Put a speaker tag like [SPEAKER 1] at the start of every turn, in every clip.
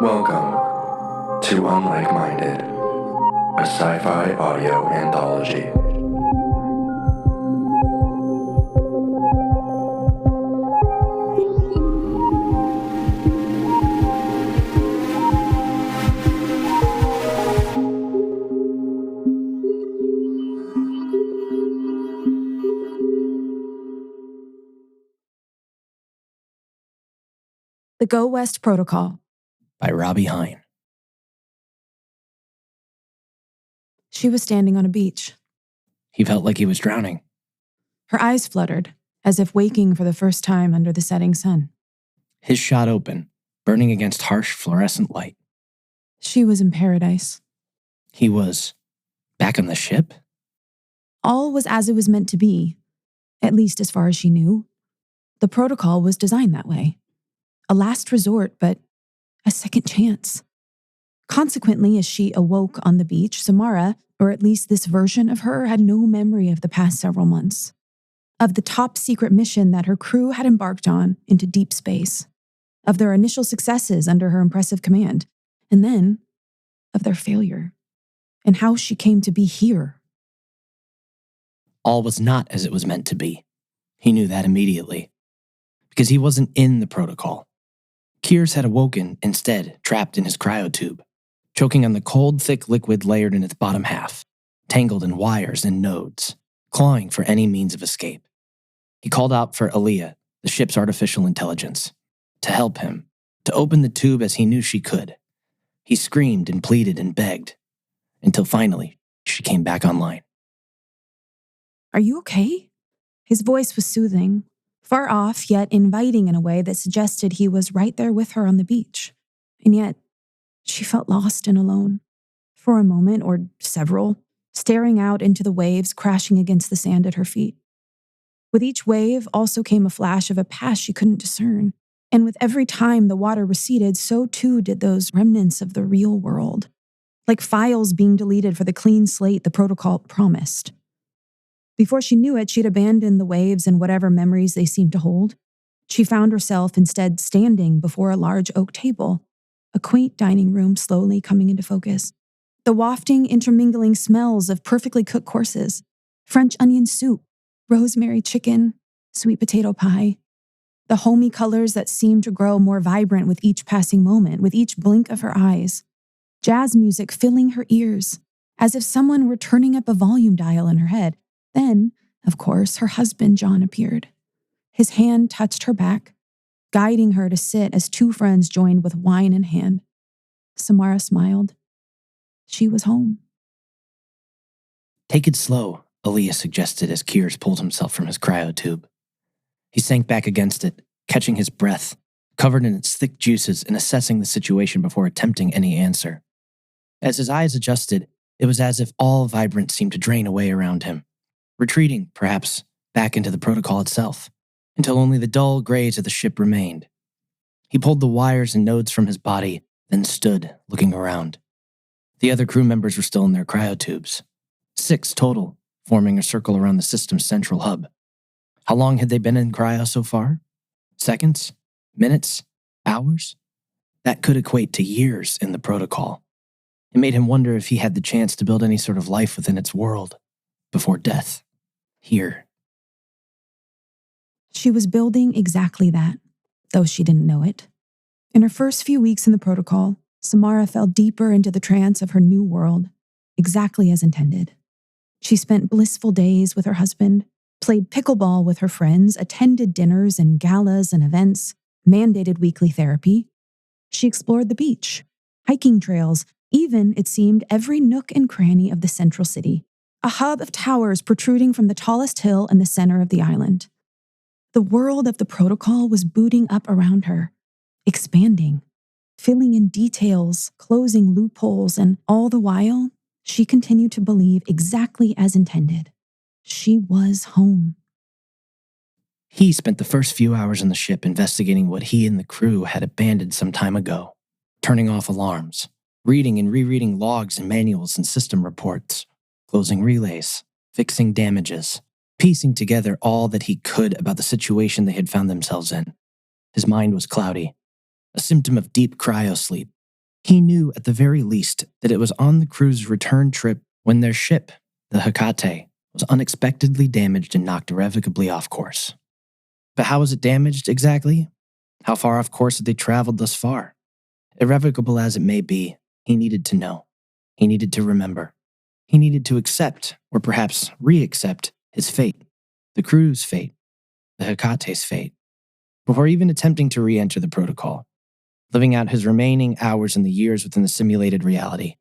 [SPEAKER 1] Welcome to Unlike-Minded, a sci-fi audio anthology.
[SPEAKER 2] The Go West Protocol
[SPEAKER 3] by Robbie Hyne.
[SPEAKER 2] She was standing on a beach.
[SPEAKER 3] He felt like he was drowning.
[SPEAKER 2] Her eyes fluttered, as if waking for the first time under the setting sun.
[SPEAKER 3] His shot open, burning against harsh fluorescent light.
[SPEAKER 2] She was in paradise.
[SPEAKER 3] He was back on the ship?
[SPEAKER 2] All was as it was meant to be, at least as far as she knew. The protocol was designed that way. A last resort, but a second chance. Consequently, as she awoke on the beach, Samara, or at least this version of her, had no memory of the past several months, of the top secret mission that her crew had embarked on into deep space, of their initial successes under her impressive command, and then of their failure, and how she came to be here.
[SPEAKER 3] All was not as it was meant to be. He knew that immediately, because he wasn't in the protocol. Kears had awoken, instead, trapped in his cryotube, choking on the cold, thick liquid layered in its bottom half, tangled in wires and nodes, clawing for any means of escape. He called out for Aaliyah, the ship's artificial intelligence, to help him, to open the tube as he knew she could. He screamed and pleaded and begged, until finally, she came back online.
[SPEAKER 2] "Are you okay?" His voice was soothing, far off, yet inviting in a way that suggested he was right there with her on the beach. And yet, she felt lost and alone. For a moment, or several, staring out into the waves crashing against the sand at her feet. With each wave also came a flash of a past she couldn't discern. And with every time the water receded, so too did those remnants of the real world. Like files being deleted for the clean slate the protocol promised. Before she knew it, she'd abandoned the waves and whatever memories they seemed to hold. She found herself instead standing before a large oak table, a quaint dining room slowly coming into focus. The wafting, intermingling smells of perfectly cooked courses, French onion soup, rosemary chicken, sweet potato pie. The homey colors that seemed to grow more vibrant with each passing moment, with each blink of her eyes. Jazz music filling her ears, as if someone were turning up a volume dial in her head. Then, of course, her husband, John, appeared. His hand touched her back, guiding her to sit as two friends joined with wine in hand. Samara smiled. She was home.
[SPEAKER 3] Take it slow, Aaliyah suggested as Kears pulled himself from his cryotube. He sank back against it, catching his breath, covered in its thick juices and assessing the situation before attempting any answer. As his eyes adjusted, it was as if all vibrance seemed to drain away around him. Retreating, perhaps, back into the protocol itself, until only the dull grays of the ship remained. He pulled the wires and nodes from his body, then stood, looking around. The other crew members were still in their cryotubes. 6 total, forming a circle around the system's central hub. How long had they been in cryo so far? Seconds? Minutes? Hours? That could equate to years in the protocol. It made him wonder if he had the chance to build any sort of life within its world, before death. Here.
[SPEAKER 2] She was building exactly that, though she didn't know it. In her first few weeks in the protocol, Samara fell deeper into the trance of her new world, exactly as intended. She spent blissful days with her husband, played pickleball with her friends, attended dinners and galas and events, mandated weekly therapy. She explored the beach, hiking trails, even, it seemed, every nook and cranny of the central city. A hub of towers protruding from the tallest hill in the center of the island. The world of the protocol was booting up around her, expanding, filling in details, closing loopholes, and all the while, she continued to believe exactly as intended. She was home.
[SPEAKER 3] He spent the first few hours on the ship investigating what he and the crew had abandoned some time ago, turning off alarms, reading and rereading logs and manuals and system reports, closing relays, fixing damages, piecing together all that he could about the situation they had found themselves in. His mind was cloudy, a symptom of deep cryosleep, He knew at the very least that it was on the crew's return trip when their ship, the Hecate, was unexpectedly damaged and knocked irrevocably off course. But how was it damaged exactly? How far off course had they traveled thus far? Irrevocable as it may be, he needed to know. He needed to remember. He needed to accept, or perhaps re-accept, his fate, the crew's fate, the Hecate's fate, before even attempting to re-enter the protocol, living out his remaining hours and the years within the simulated reality.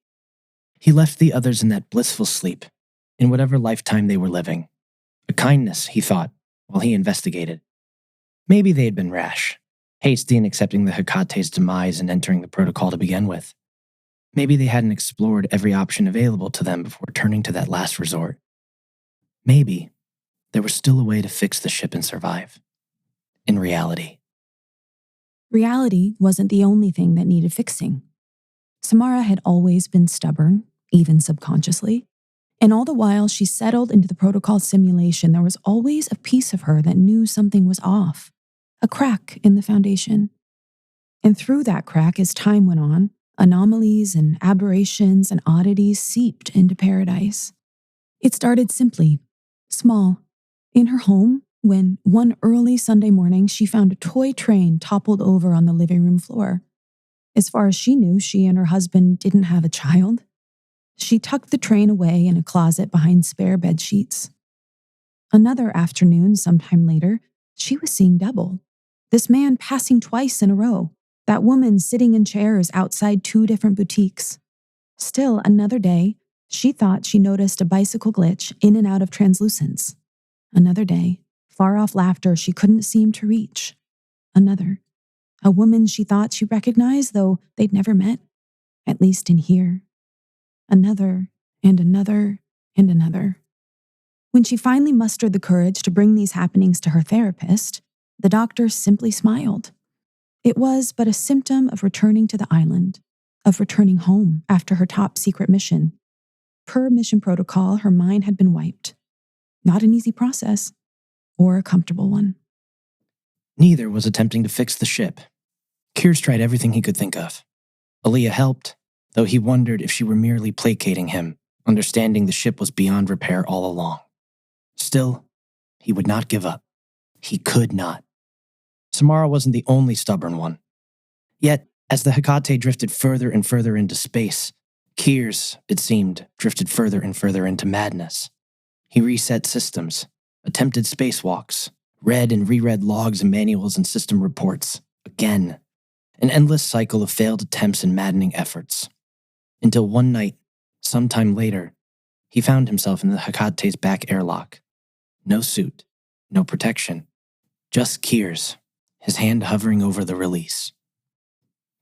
[SPEAKER 3] He left the others in that blissful sleep, in whatever lifetime they were living. A kindness, he thought, while he investigated. Maybe they had been rash, hasty in accepting the Hecate's demise and entering the protocol to begin with. Maybe they hadn't explored every option available to them before turning to that last resort. Maybe there was still a way to fix the ship and survive. In reality.
[SPEAKER 2] Reality wasn't the only thing that needed fixing. Samara had always been stubborn, even subconsciously, and all the while she settled into the protocol simulation, there was always a piece of her that knew something was off, a crack in the foundation. And through that crack, as time went on, anomalies and aberrations and oddities seeped into paradise. It started simply, small, in her home, when one early Sunday morning she found a toy train toppled over on the living room floor. As far as she knew, she and her husband didn't have a child. She tucked the train away in a closet behind spare bed sheets. Another afternoon, sometime later, she was seeing double. This man passing twice in a row. That woman sitting in chairs outside 2 different boutiques. Still another day, she thought she noticed a bicycle glitch in and out of translucence. Another day, far-off laughter she couldn't seem to reach. Another. A woman she thought she recognized, though they'd never met, at least in here. Another, and another, and another. When she finally mustered the courage to bring these happenings to her therapist, the doctor simply smiled. It was but a symptom of returning to the island, of returning home after her top-secret mission. Per mission protocol, her mind had been wiped. Not an easy process, or a comfortable one.
[SPEAKER 3] Neither was attempting to fix the ship. Kears tried everything he could think of. Aaliyah helped, though he wondered if she were merely placating him, understanding the ship was beyond repair all along. Still, he would not give up. He could not. Samara wasn't the only stubborn one. Yet, as the Hecate drifted further and further into space, Kears, it seemed, drifted further and further into madness. He reset systems, attempted spacewalks, read and reread logs and manuals and system reports, again. An endless cycle of failed attempts and maddening efforts. Until one night, sometime later, he found himself in the Hecate's back airlock. No suit, no protection, just Kears, his hand hovering over the release.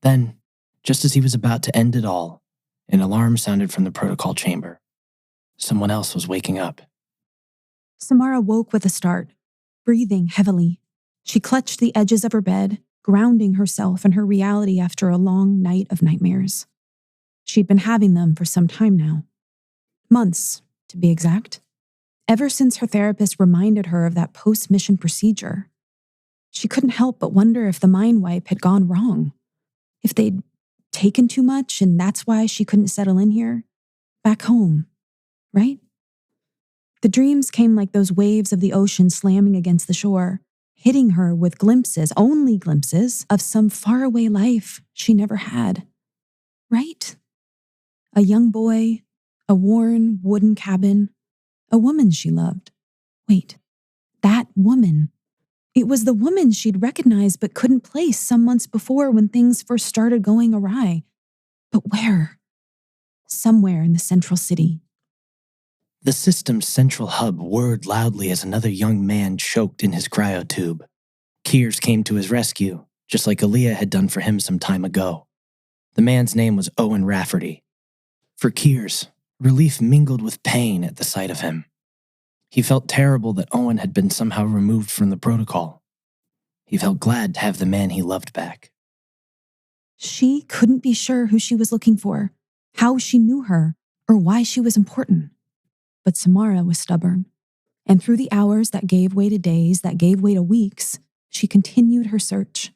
[SPEAKER 3] Then, just as he was about to end it all, an alarm sounded from the protocol chamber. Someone else was waking up.
[SPEAKER 2] Samara woke with a start, breathing heavily. She clutched the edges of her bed, grounding herself in her reality after a long night of nightmares. She'd been having them for some time now. Months, to be exact. Ever since her therapist reminded her of that post-mission procedure. She couldn't help but wonder if the mind wipe had gone wrong. If they'd taken too much and that's why she couldn't settle in here. Back home, right? The dreams came like those waves of the ocean slamming against the shore, hitting her with glimpses, only glimpses, of some faraway life she never had. Right? A young boy, a worn wooden cabin, a woman she loved. Wait, that woman. It was the woman she'd recognized but couldn't place some months before when things first started going awry. But where? Somewhere in the central city.
[SPEAKER 3] The system's central hub whirred loudly as another young man choked in his cryotube. Kears came to his rescue, just like Aaliyah had done for him some time ago. The man's name was Owen Rafferty. For Kears, relief mingled with pain at the sight of him. He felt terrible that Owen had been somehow removed from the protocol. He felt glad to have the man he loved back.
[SPEAKER 2] She couldn't be sure who she was looking for, how she knew her, or why she was important. But Samara was stubborn. And through the hours that gave way to days, that gave way to weeks, she continued her search.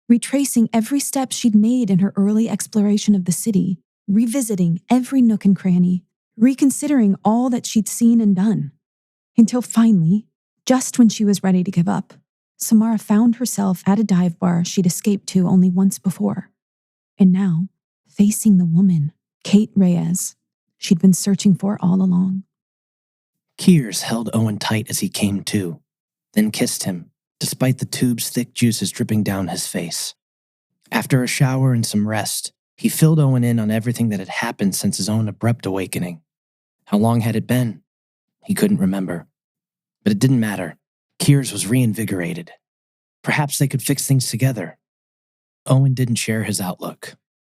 [SPEAKER 2] retracing every step she'd made in her early exploration of the city, revisiting every nook and cranny, reconsidering all that she'd seen and done. Until finally, just when she was ready to give up, Samara found herself at a dive bar she'd escaped to only once before. And now, facing the woman, Kate Reyes, she'd been searching for all along.
[SPEAKER 3] Kears held Owen tight as he came to, then kissed him, despite the tube's thick juices dripping down his face. After a shower and some rest, he filled Owen in on everything that had happened since his own abrupt awakening. How long had it been? He couldn't remember. But it didn't matter. Kears was reinvigorated. Perhaps they could fix things together. Owen didn't share his outlook.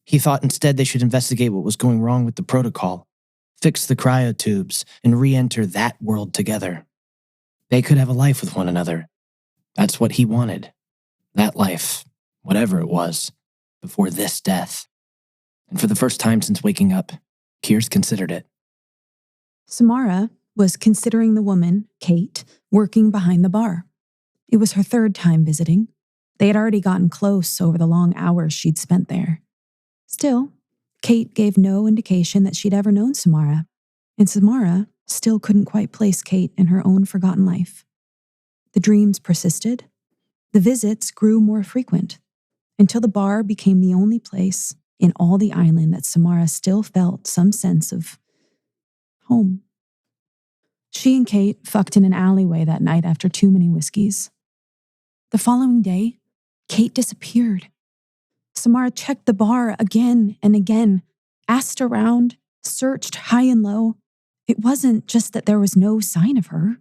[SPEAKER 3] He thought instead they should investigate what was going wrong with the protocol, fix the cryotubes, and re-enter that world together. They could have a life with one another. That's what he wanted. That life, whatever it was, before this death. And for the first time since waking up, Kears considered it.
[SPEAKER 2] Samara was considering the woman, Kate, working behind the bar. It was her third time visiting. They had already gotten close over the long hours she'd spent there. Still, Kate gave no indication that she'd ever known Samara, and Samara still couldn't quite place Kate in her own forgotten life. The dreams persisted. The visits grew more frequent, until the bar became the only place in all the island that Samara still felt some sense of home. She and Kate fucked in an alleyway that night after too many whiskeys. The following day, Kate disappeared. Samara checked the bar again and again, asked around, searched high and low. It wasn't just that there was no sign of her.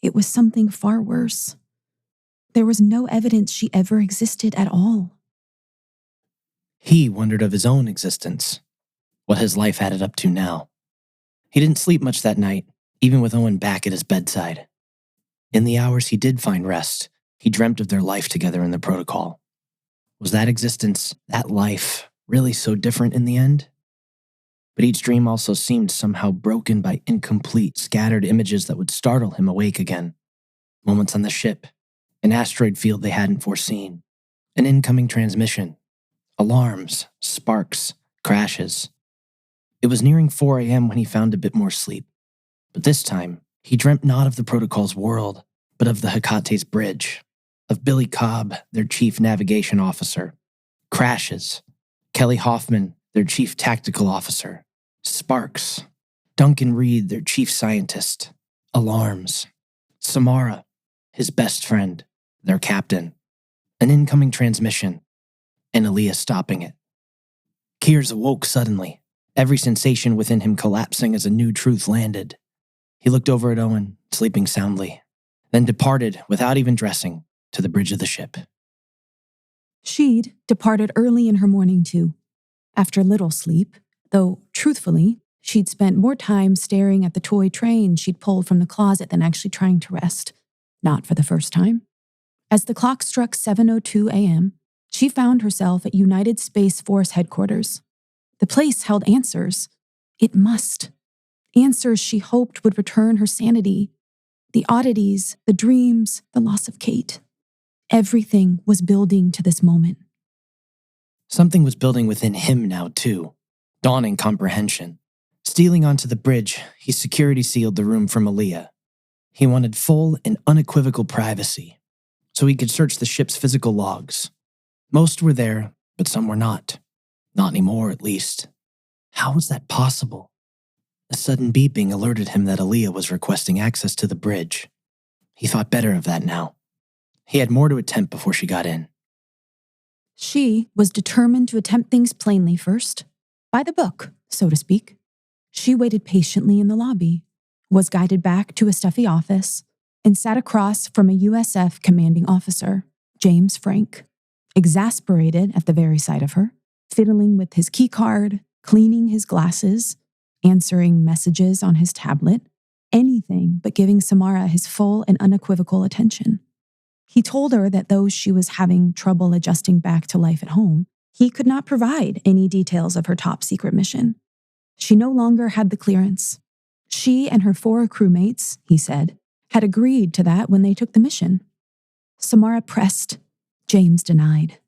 [SPEAKER 2] It was something far worse. There was no evidence she ever existed at all.
[SPEAKER 3] He wondered of his own existence, what his life added up to now. He didn't sleep much that night, even with Owen back at his bedside. In the hours he did find rest, he dreamt of their life together in the protocol. Was that existence, that life, really so different in the end? But each dream also seemed somehow broken by incomplete, scattered images that would startle him awake again. Moments on the ship, an asteroid field they hadn't foreseen, an incoming transmission, alarms, sparks, crashes. It was nearing 4 a.m. when he found a bit more sleep. But this time, he dreamt not of the protocol's world, but of the Hecate's bridge, of Billy Cobb, their chief navigation officer, crashes, Kelly Hoffman, their chief tactical officer, sparks, Duncan Reed, their chief scientist, alarms, Samara, his best friend, their captain, an incoming transmission, and Aaliyah stopping it. Kears awoke suddenly, every sensation within him collapsing as a new truth landed. He looked over at Owen, sleeping soundly, then departed without even dressing to the bridge of the ship.
[SPEAKER 2] She'd departed early in her morning too, after little sleep, though, truthfully, she'd spent more time staring at the toy train she'd pulled from the closet than actually trying to rest, not for the first time. As the clock struck 7:02 a.m., she found herself at United Space Force headquarters. The place held answers. It must. Answers she hoped would return her sanity. The oddities, the dreams, the loss of Kate. Everything was building to this moment.
[SPEAKER 3] Something was building within him now, too. Dawning comprehension. Stealing onto the bridge, he security sealed the room from Aaliyah. He wanted full and unequivocal privacy, so he could search the ship's physical logs. Most were there, but some were not. Not anymore, at least. How was that possible? A sudden beeping alerted him that Aaliyah was requesting access to the bridge. He thought better of that now. He had more to attempt before she got in.
[SPEAKER 2] She was determined to attempt things plainly first, by the book, so to speak. She waited patiently in the lobby, was guided back to a stuffy office, and sat across from a USF commanding officer, James Frank, exasperated at the very sight of her, fiddling with his keycard, cleaning his glasses, answering messages on his tablet, anything but giving Samara his full and unequivocal attention. He told her that though she was having trouble adjusting back to life at home, he could not provide any details of her top secret mission. She no longer had the clearance. She and her 4 crewmates, he said, had agreed to that when they took the mission. Samara pressed. James denied.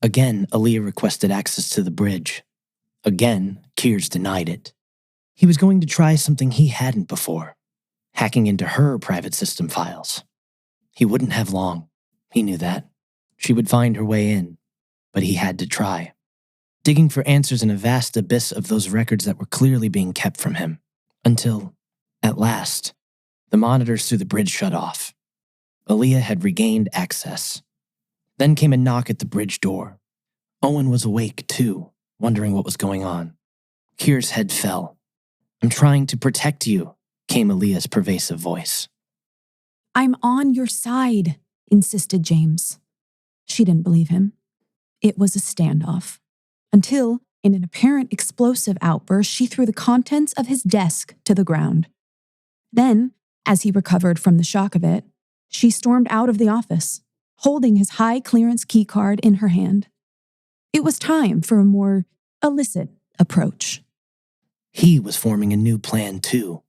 [SPEAKER 3] Again, Aaliyah requested access to the bridge. Again, Kears denied it. He was going to try something he hadn't before, hacking into her private system files. He wouldn't have long. He knew that. She would find her way in, but he had to try, digging for answers in a vast abyss of those records that were clearly being kept from him, until, at last, the monitors through the bridge shut off. Aaliyah had regained access. Then came a knock at the bridge door. Owen was awake, too, wondering what was going on. Keir's head fell. "I'm trying to protect you," came Aaliyah's pervasive voice.
[SPEAKER 2] "I'm on your side," insisted James. She didn't believe him. It was a standoff. Until, in an apparent explosive outburst, she threw the contents of his desk to the ground. Then, as he recovered from the shock of it, she stormed out of the office, holding his high-clearance keycard in her hand. It was time for a more illicit approach.
[SPEAKER 3] He was forming a new plan, too.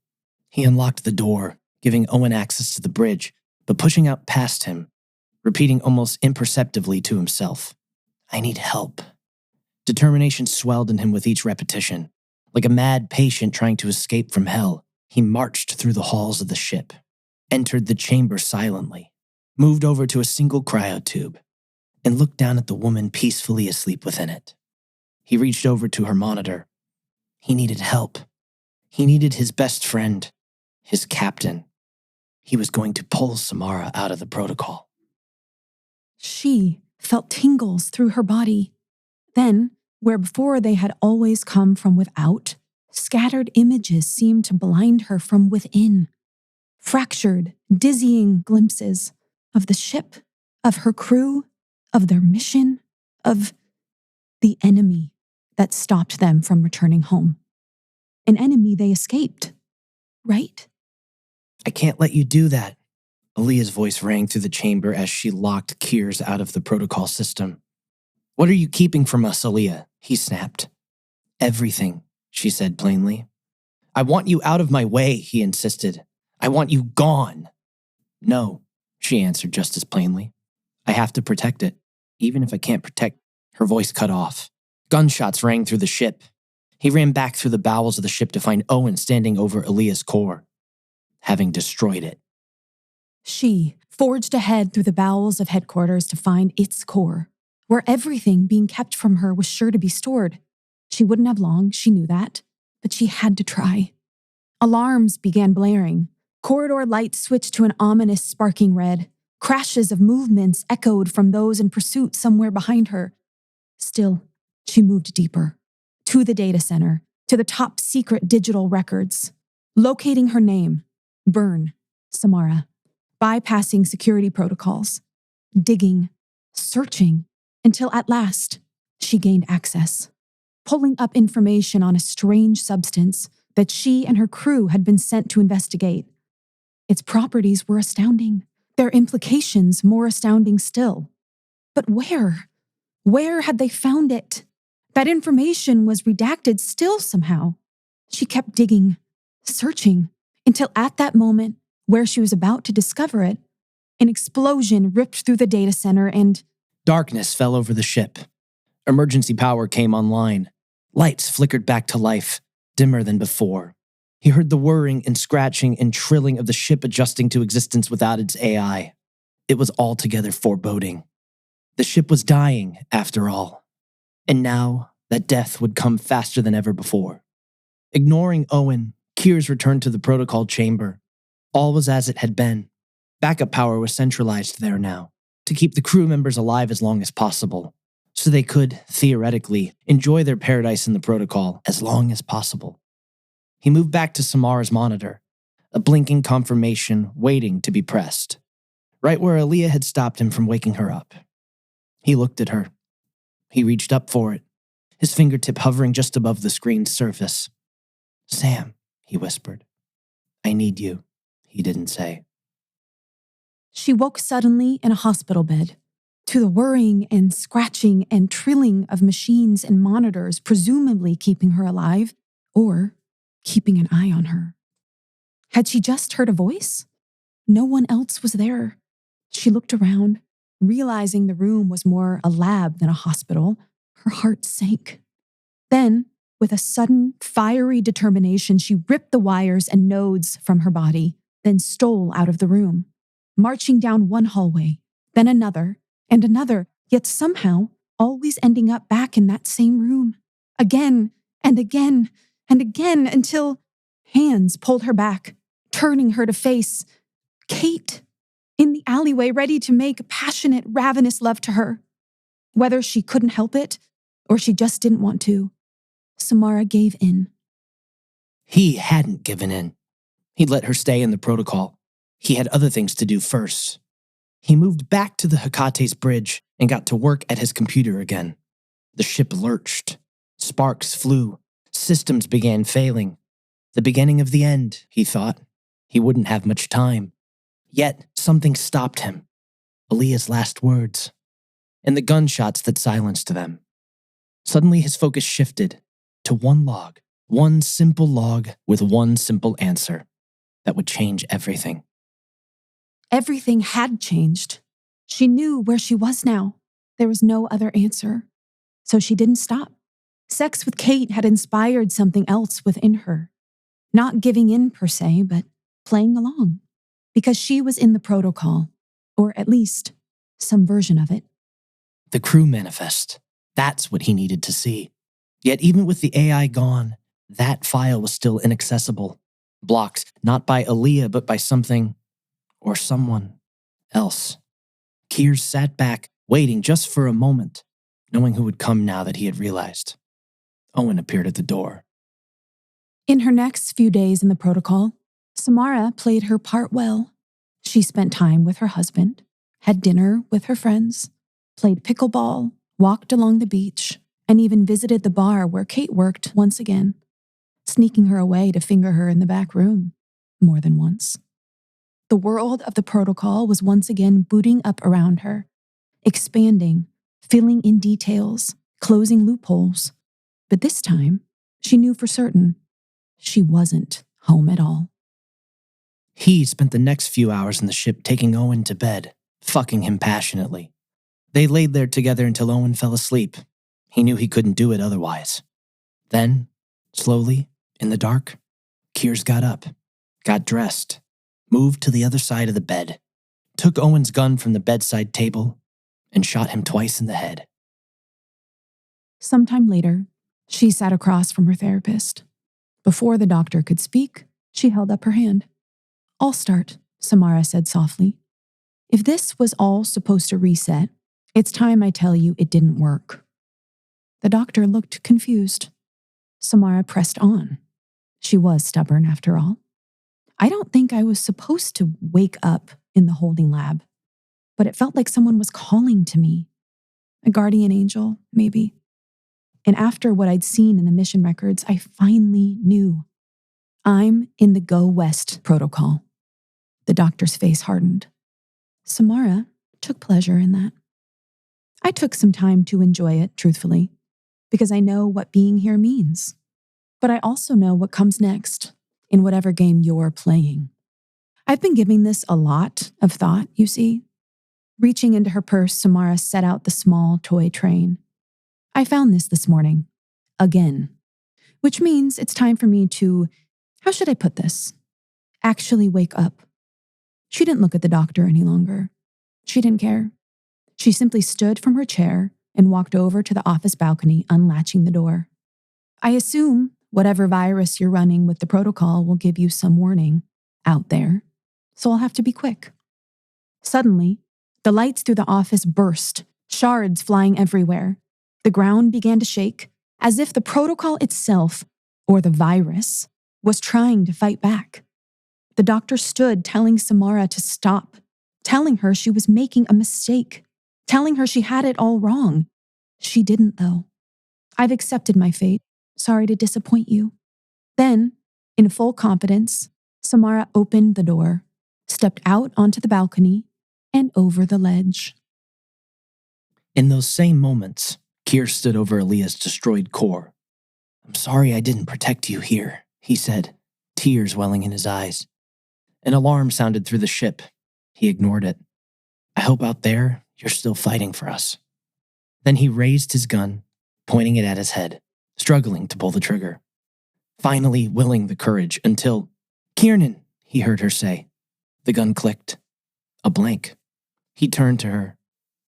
[SPEAKER 3] He unlocked the door, giving Owen access to the bridge, but pushing out past him, repeating almost imperceptibly to himself, "I need help." Determination swelled in him with each repetition. Like a mad patient trying to escape from hell, he marched through the halls of the ship, entered the chamber silently, moved over to a single cryotube, and looked down at the woman peacefully asleep within it. He reached over to her monitor. He needed help. He needed his best friend, his captain. He was going to pull Samara out of the protocol.
[SPEAKER 2] She felt tingles through her body. Then, where before they had always come from without, scattered images seemed to blind her from within. Fractured, dizzying glimpses of the ship, of her crew, of their mission, of the enemy that stopped them from returning home. An enemy they escaped, right?
[SPEAKER 3] "I can't let you do that." Aaliyah's voice rang through the chamber as she locked Kears out of the protocol system. "What are you keeping from us, Aaliyah?" he snapped. "Everything," she said plainly. "I want you out of my way," he insisted. "I want you gone." "No," she answered just as plainly. "I have to protect it, even if I can't protect." Her voice cut off. Gunshots rang through the ship. He ran back through the bowels of the ship to find Owen standing over Aaliyah's core, having destroyed it.
[SPEAKER 2] She forged ahead through the bowels of headquarters to find its core, where everything being kept from her was sure to be stored. She wouldn't have long, she knew that, but she had to try. Alarms began blaring. Corridor lights switched to an ominous sparking red. Crashes of movements echoed from those in pursuit somewhere behind her. Still, she moved deeper, to the data center, to the top secret digital records, locating her name, Byrne, Samara, bypassing security protocols, digging, searching, until at last she gained access, pulling up information on a strange substance that she and her crew had been sent to investigate. Its properties were astounding, their implications more astounding still. But where? Where had they found it? That information was redacted still somehow. She kept digging, searching, until at that moment, where she was about to discover it, an explosion ripped through the data center and
[SPEAKER 3] Darkness fell over the ship. Emergency power came online. Lights flickered back to life, dimmer than before. He heard the whirring and scratching and trilling of the ship adjusting to existence without its AI. It was altogether foreboding. The ship was dying, after all. And now, that death would come faster than ever before. Ignoring Owen, Kears returned to the protocol chamber. All was as it had been. Backup power was centralized there now, to keep the crew members alive as long as possible, so they could, theoretically, enjoy their paradise in the protocol as long as possible. He moved back to Samara's monitor, a blinking confirmation waiting to be pressed, right where Aaliyah had stopped him from waking her up. He looked at her. He reached up for it, his fingertip hovering just above the screen's surface. "Sam," he whispered. "I need you," he didn't say.
[SPEAKER 2] she woke suddenly in a hospital bed, to the whirring and scratching and trilling of machines and monitors presumably keeping her alive or keeping an eye on her. Had she just heard a voice? No one else was there. She looked around, Realizing the room was more a lab than a hospital, her heart sank. Then, with a sudden, fiery determination, she ripped the wires and nodes from her body, then stole out of the room, marching down one hallway, then another, and another, yet somehow always ending up back in that same room, again and again and again, until hands pulled her back, turning her to face Kate in the alleyway, ready to make passionate, ravenous love to her. Whether she couldn't help it or she just didn't want to, Samara gave in.
[SPEAKER 3] He hadn't given in. He'd let her stay in the protocol. He had other things to do first. He moved back to the Hecate's bridge and got to work at his computer again. The ship lurched. Sparks flew. Systems began failing. The beginning of the end, he thought. He wouldn't have much time. Yet something stopped him. Aaliyah's last words. And the gunshots that silenced them. Suddenly his focus shifted to one log. One simple log with one simple answer that would change everything.
[SPEAKER 2] Everything had changed. She knew where she was now. There was no other answer. So she didn't stop. Sex with Kate had inspired something else within her. Not giving in per se, but playing along. Because she was in the protocol, or at least some version of it.
[SPEAKER 3] The crew manifest. That's what he needed to see. Yet even with the AI gone, that file was still inaccessible. Blocked not by Aaliyah, but by something or someone else. Kears sat back, waiting just for a moment, knowing who would come now that he had realized. Owen appeared at the door.
[SPEAKER 2] In her next few days in the protocol, Samara played her part well. She spent time with her husband, had dinner with her friends, played pickleball, walked along the beach, and even visited the bar where Kate worked once again, sneaking her away to finger her in the back room more than once. The world of the protocol was once again booting up around her, expanding, filling in details, closing loopholes. But this time, she knew for certain she wasn't home at all.
[SPEAKER 3] He spent the next few hours in the ship taking Owen to bed, fucking him passionately. They laid there together until Owen fell asleep. He knew he couldn't do it otherwise. Then, slowly, in the dark, Kears got up, got dressed, moved to the other side of the bed, took Owen's gun from the bedside table, and shot him twice in the head.
[SPEAKER 2] Sometime later, she sat across from her therapist. Before the doctor could speak, she held up her hand. "I'll start," Samara said softly. "If this was all supposed to reset, it's time I tell you it didn't work." The doctor looked confused. Samara pressed on. She was stubborn, after all. "I don't think I was supposed to wake up in the holding lab, but it felt like someone was calling to me. A guardian angel, maybe. And after what I'd seen in the mission records, I finally knew. I'm in the Go West protocol." The doctor's face hardened. Samara took pleasure in that. I took some time to enjoy it, truthfully, because I know what being here means. But I also know what comes next in whatever game you're playing. I've been giving this a lot of thought, you see. Reaching into her purse, Samara set out the small toy train. I found this morning. Again. Which means it's time for me to, how should I put this? Actually wake up. She didn't look at the doctor any longer. She didn't care. She simply stood from her chair and walked over to the office balcony, unlatching the door. I assume whatever virus you're running with the protocol will give you some warning out there, so I'll have to be quick. Suddenly, the lights through the office burst, shards flying everywhere. The ground began to shake, as if the protocol itself, or the virus, was trying to fight back. The doctor stood telling Samara to stop, telling her she was making a mistake, telling her she had it all wrong. She didn't, though. "I've accepted my fate. Sorry to disappoint you." Then, in full confidence, Samara opened the door, stepped out onto the balcony, and over the ledge.
[SPEAKER 3] In those same moments, Keir stood over Aaliyah's destroyed core. "I'm sorry I didn't protect you here," he said, tears welling in his eyes. An alarm sounded through the ship. He ignored it. "I hope out there You're still fighting for us." Then he raised his gun, pointing it at his head, struggling to pull the trigger. Finally willing the courage until, "Kiernan," he heard her say. The gun clicked. A blank. He turned to her,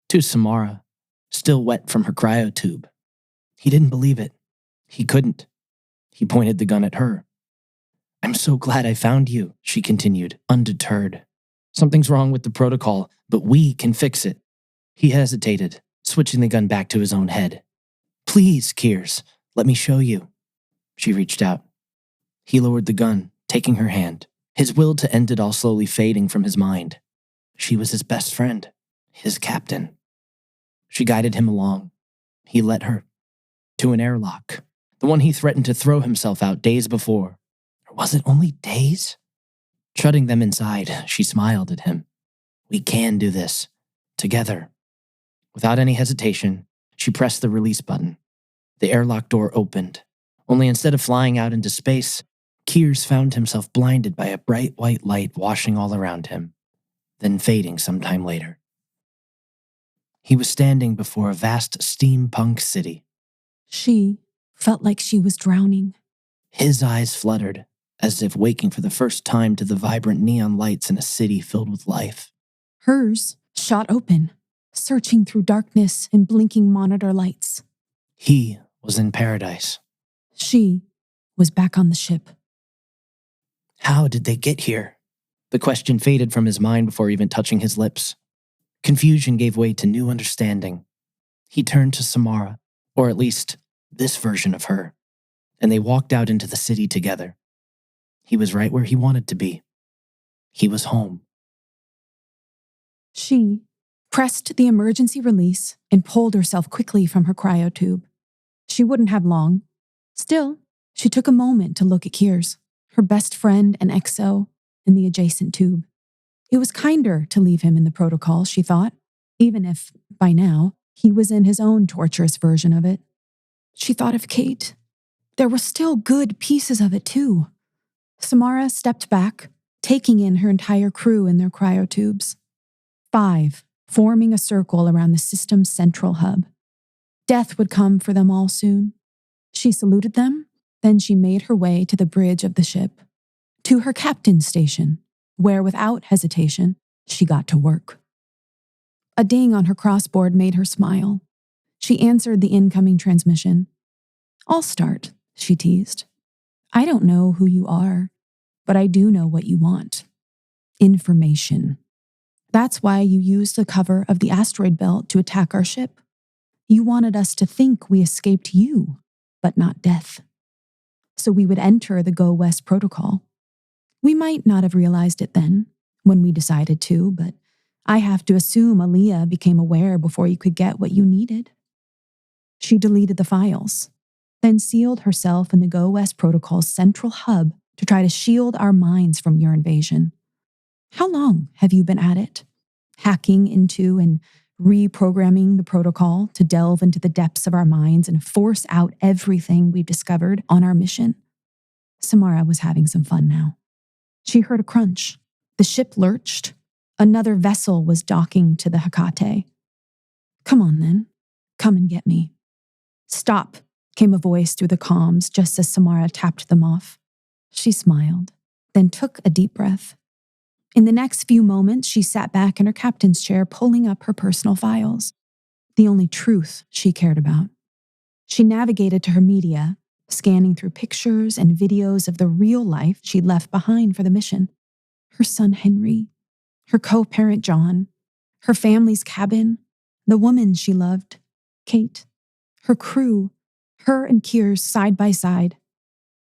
[SPEAKER 3] to Samara, still wet from her cryotube. He didn't believe it. He couldn't. He pointed the gun at her. "I'm so glad I found you," she continued, undeterred. "Something's wrong with the protocol, but we can fix it." He hesitated, switching the gun back to his own head. "Please, Kiers, let me show you." She reached out. He lowered the gun, taking her hand, his will to end it all slowly fading from his mind. She was his best friend, his captain. She guided him along. He led her to an airlock, the one he threatened to throw himself out days before. Or was it only days? Shutting them inside, she smiled at him. "We can do this, together." Without any hesitation, she pressed the release button. The airlock door opened. Only instead of flying out into space, Kiers found himself blinded by a bright white light washing all around him, then fading sometime later. He was standing before a vast steampunk city.
[SPEAKER 2] She felt like she was drowning.
[SPEAKER 3] His eyes fluttered, as if waking for the first time to the vibrant neon lights in a city filled with life.
[SPEAKER 2] Hers shot open, searching through darkness and blinking monitor lights.
[SPEAKER 3] He was in paradise.
[SPEAKER 2] She was back on the ship.
[SPEAKER 3] How did they get here? The question faded from his mind before even touching his lips. Confusion gave way to new understanding. He turned to Samara, or at least this version of her, and they walked out into the city together. He was right where he wanted to be. He was home.
[SPEAKER 2] She pressed the emergency release and pulled herself quickly from her cryotube. She wouldn't have long. Still, she took a moment to look at Kiers, her best friend and XO, in the adjacent tube. It was kinder to leave him in the protocol, she thought, even if, by now, he was in his own torturous version of it. She thought of Kate. There were still good pieces of it, too. Samara stepped back, taking in her entire crew in their cryotubes. 5, forming a circle around the system's central hub. Death would come for them all soon. She saluted them, then she made her way to the bridge of the ship, to her captain's station, where without hesitation, she got to work. A ding on her crossboard made her smile. She answered the incoming transmission. "I'll start," she teased. "I don't know who you are, but I do know what you want. Information. That's why you used the cover of the asteroid belt to attack our ship. You wanted us to think we escaped you, but not death. So we would enter the Go West protocol. We might not have realized it then, when we decided to, but I have to assume Aaliyah became aware before you could get what you needed." She deleted the files, then sealed herself in the Go West protocol's central hub to try to shield our minds from your invasion. How long have you been at it? Hacking into and reprogramming the protocol to delve into the depths of our minds and force out everything we've discovered on our mission? Samara was having some fun now. She heard a crunch. The ship lurched. Another vessel was docking to the Hecate. "Come on, then. Come and get me." "Stop," came a voice through the comms just as Samara tapped them off. She smiled, then took a deep breath. In the next few moments, she sat back in her captain's chair, pulling up her personal files, the only truth she cared about. She navigated to her media, scanning through pictures and videos of the real life she'd left behind for the mission. Her son Henry, her co-parent John, her family's cabin, the woman she loved, Kate, her crew, her and Kiers side by side.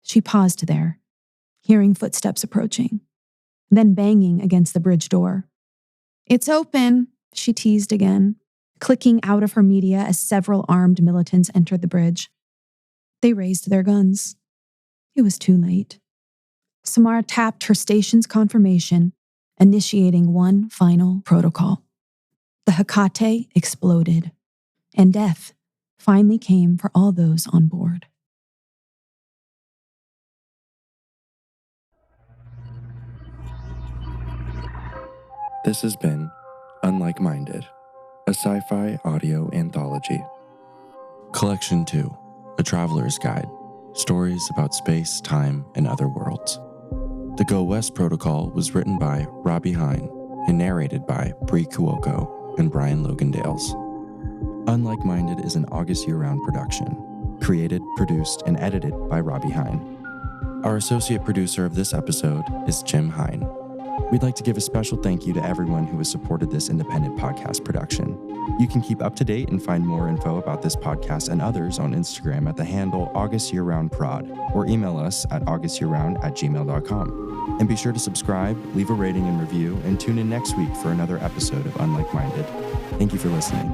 [SPEAKER 2] She paused there, hearing footsteps approaching, then banging against the bridge door. "It's open," she teased again, clicking out of her media as several armed militants entered the bridge. They raised their guns. It was too late. Samara tapped her station's confirmation, initiating one final protocol. The Hecate exploded, and death finally came for all those on board.
[SPEAKER 1] This has been Unlike Minded, a sci-fi audio anthology. Collection 2, A Traveler's Guide, stories about space, time, and other worlds. The Go West Protocol was written by Robbie Hyne and narrated by Bree Cuoco and Brian Logan Dales. Unlike Minded is an August year-round production, created, produced, and edited by Robbie Hyne. Our associate producer of this episode is Jim Hyne. We'd like to give a special thank you to everyone who has supported this independent podcast production. You can keep up to date and find more info about this podcast and others on Instagram at the handle AugustYearRoundProd or email us at augustyearround@gmail.com. And be sure to subscribe, leave a rating and review, and tune in next week for another episode of Unlike Minded. Thank you for listening.